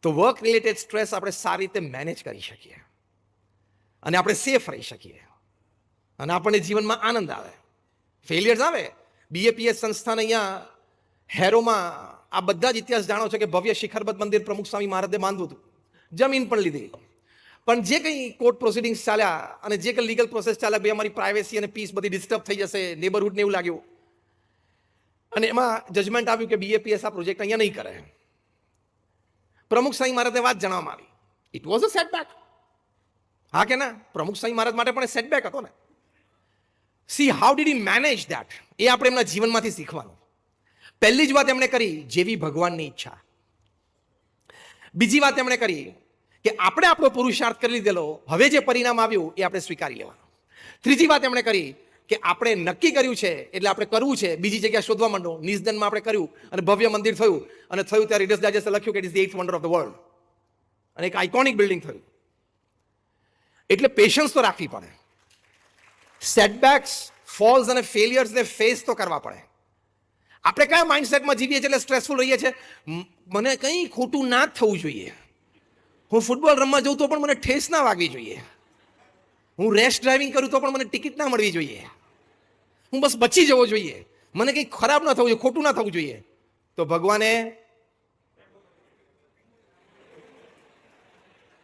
તો work related stress આપણે સારી રીતે મેનેજ કરી શકીએ અને આપણે સેફ રહી શકીએ અને આપણને જીવનમાં આનંદ આવે. ફેલિયર્સ આવે. બીએપીએસ સંસ્થાન અહીંયા હેરોમાં આ બધા જ ઇતિહાસ જાણો છો કે ભવ્ય શિખરબદ્ધ મંદિર પ્રમુખ સ્વામી મહારાજે બાંધવું હતું, જમીન પણ લીધી, પણ જે કંઈ કોર્ટ પ્રોસિડિંગ્સ ચાલ્યા અને જે કંઈ લીગલ પ્રોસેસ ચાલ્યા, ભાઈ અમારી પ્રાઇવેસી અને પીસ બધી ડિસ્ટર્બ થઈ જશે, નેબરહુડને એવું લાગ્યું અને એમાં જજમેન્ટ આવ્યું કે બીએપીએસ આ પ્રોજેક્ટ અહીંયા નહીં કરે. પ્રમુખ સ્વામી મહારાજને વાત જણાવવામાં આવી. It was a setback. હા કે ના? પ્રમુખ સ્વામી મહારાજ માટે પણ સેટબેક હતો ને. See how did he manage that, એ આપણે એમના જીવનમાંથી શીખવાનું. પહેલી જ વાત એમણે કરી, જેવી ભગવાનની ઈચ્છા. બીજી વાત એમણે કરી કે આપણે આપણો પુરુષાર્થ કરી લીધેલો, હવે જે પરિણામ આવ્યું એ આપણે સ્વીકારી લેવાનું. ત્રીજી વાત એમણે કરી કે આપણે નક્કી કર્યું છે એટલે આપણે કરવું છે, બીજી જગ્યા શોધવા માંડો. નિસ્દનમાં આપણે કર્યું અને ભવ્ય મંદિર થયું અને થયું ત્યારે રીડર્સ ડાયજેસ્ટે લખ્યું કે it is the 8th wonder of the world અને એક આઇકોનિક બિલ્ડિંગ થયું. એટલે પેશન્સ તો રાખવી પડે. સેટબેક્સ, ફોલ્સ અને ફેલિયર્સને ફેસ તો કરવા પડે. આપણે કયા માઇન્ડસેટમાં જીવીએ છીએ એટલે સ્ટ્રેસફુલ રહીએ છીએ? મને કંઈ ખોટું ના થવું જોઈએ, હું ફૂટબોલ રમવા જઉં તો પણ મને ઠેસ ના વાગવી જોઈએ, હું રેશ ડ્રાઇવિંગ કરું તો પણ મને ટિકિટ ના મળવી જોઈએ, હું બસ બચી જવો જોઈએ, મને કંઈ ખરાબ ના થવું જોઈએ, ખોટું ના થવું જોઈએ. તો ભગવાને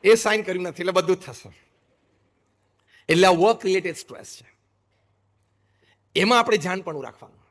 એ સાઇન કર્યું નથી એટલે બધું જ થશે. એટલે આ વર્ક રિલેટેડ સ્ટ્રેસ છે, એમાં આપણે જાણપણું રાખવાનું.